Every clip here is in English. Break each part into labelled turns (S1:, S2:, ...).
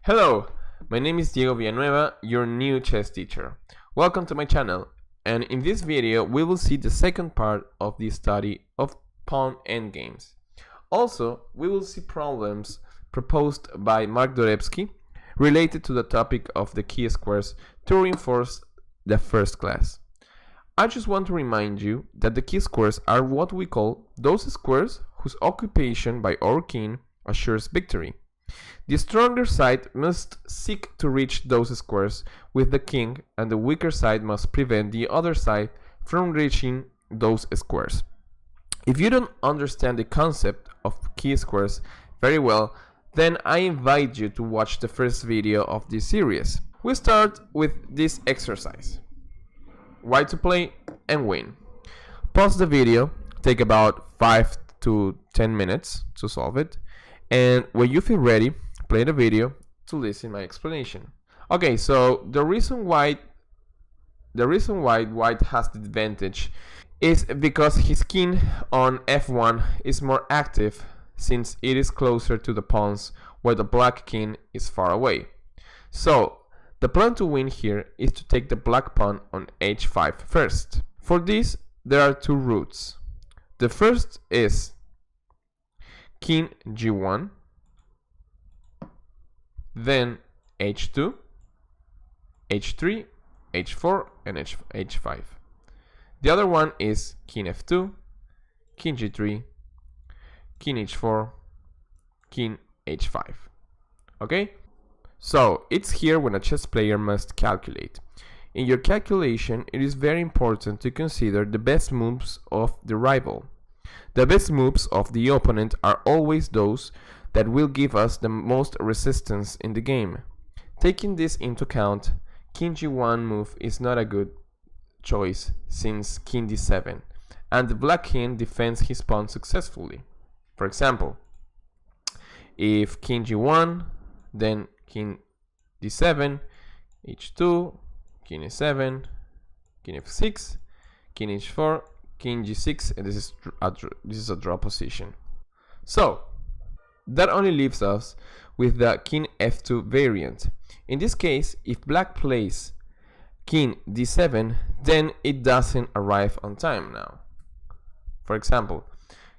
S1: Hello, my name is Diego Villanueva, your new chess teacher. Welcome to my channel, and in this video we will see the second part of the study of pawn endgames. Also, we will see problems proposed by Mark Dorevsky related to the topic of the key squares to reinforce the first class. I just want to remind you that the key squares are what we call those squares whose occupation by our king assures victory. The stronger side must seek to reach those squares with the king, and the weaker side must prevent the other side from reaching those squares. If you don't understand the concept of key squares very well, then I invite you to watch the first video of this series. We start with this exercise. Why to play and win. Pause the video, take about 5 to 10 minutes to solve it, and when you feel ready, play the video to listen my explanation. Okay, so the reason why white has the advantage is because his king on f1 is more active since it is closer to the pawns where the black king is far away. So the plan to win here is to take the black pawn on h5 first. For this, there are two routes. The first is king g1, then h2, h3, h4, and h5. The other one is king f2, king g3, king h4, king h5. Okay? So it's here when a chess player must calculate. In your calculation, it is very important to consider the best moves of the rival. The best moves of the opponent are always those that will give us the most resistance in the game. Taking this into account, king g1 move is not a good choice since king d7, and the black king defends his pawn successfully. For example, if king g1, then king d7, h2, king e7, king f6, king h4, king g6, and this is a draw position. So that only leaves us with the king f2 variant. In this case, if black plays king d7, then it doesn't arrive on time now. For example,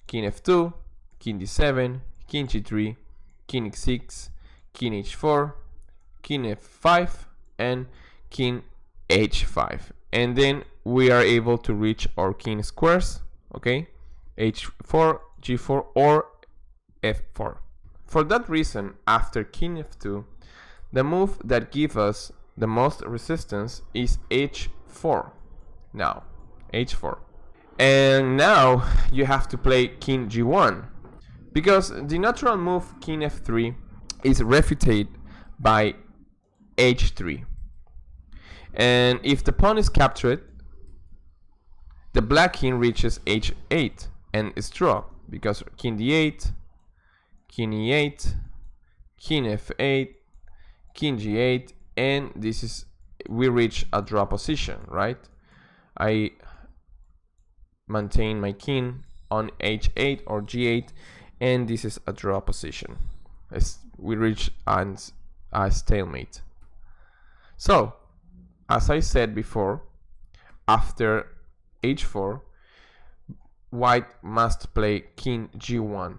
S1: king f2, king d7, king g3, king x6, king h4, king f5, and king h5. And then we are able to reach our king squares, okay? h4, g4, or f4. For that reason, after king f2, the move that gives us the most resistance is h4. Now, h4. And now you have to play king g1, because the natural move king f3 is refuted by h3. And if the pawn is captured, the black king reaches h8 and is draw, because king d8, king e8, king f8, king g8, and we reach a draw position, right? I maintain my king on h8 or g8, and this is a draw position. We reach a stalemate. So, as I said before, after h4, white must play king g1.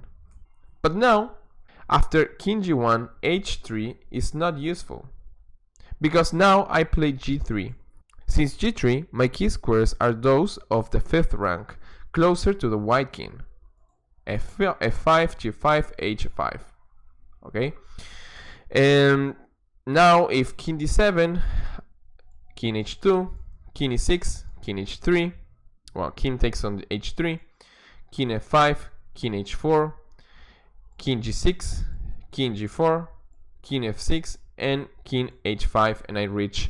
S1: But now, after king g1, h3 is not useful, because now I play g3. Since g3, my key squares are those of the 5th rank, closer to the white king. f5, g5, h5. Okay? And now if king d7, king h2, king e6, king h3, well, king takes on h3, king f5, king h4, king g6, king g4, king f6, and king h5, and I reach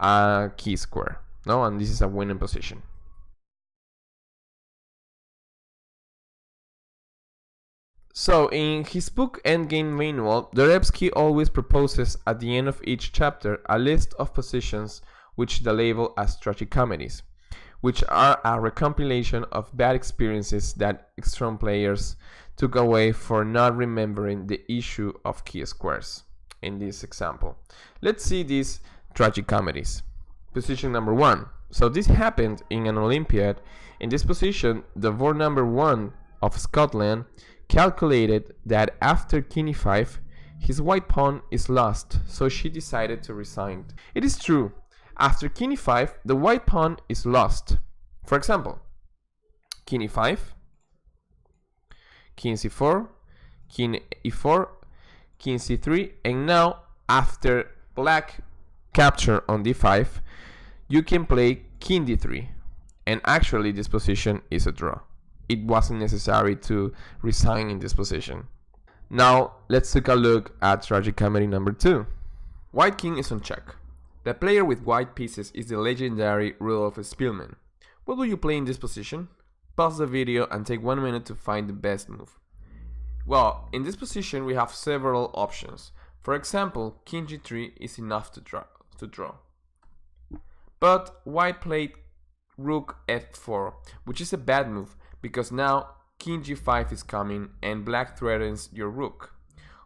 S1: a key square. No, and this is a winning position. So in his book Endgame Manual, Dorevsky always proposes at the end of each chapter a list of positions which they label as tragicomedies, which are a recompilation of bad experiences that strong players took away for not remembering the issue of key squares. in this example. Let's see these tragic comedies. Position number 1. So this happened in an Olympiad. In this position, the board number 1 of Scotland calculated that after king e5, his white pawn is lost, so she decided to resign. It is true, after king e5, the white pawn is lost. For example, king e5, king c4, king e4, king c3, and now after black capture on d5, you can play king d3, and actually this position is a draw. It wasn't necessary to resign in this position. Now let's take a look at tragic comedy number 2. White king is on check. The player with white pieces is the legendary Rudolf Spielmann. What will you play in this position? Pause the video and take 1 minute to find the best move. Well, in this position we have several options. For example, king g3 is enough to draw. But white played rook f4, which is a bad move because now king g5 is coming and black threatens your rook.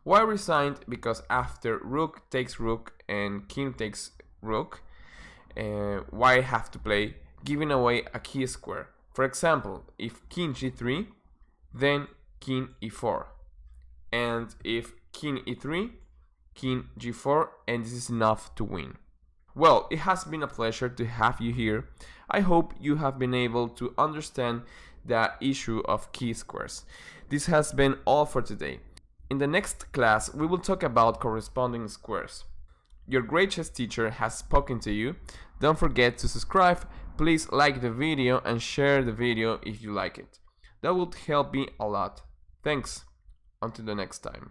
S1: White resigned because after rook takes rook and king takes rook, white have to play, giving away a key square. For example, if king g3, then king e4, and if king e3, king g4, and this is enough to win. Well, it has been a pleasure to have you here. I hope you have been able to understand the issue of key squares. This has been all for today. In the next class, we will talk about corresponding squares. Your great chess teacher has spoken to you. Don't forget to subscribe. Please like the video and share the video if you like it. That would help me a lot. Thanks. Until the next time.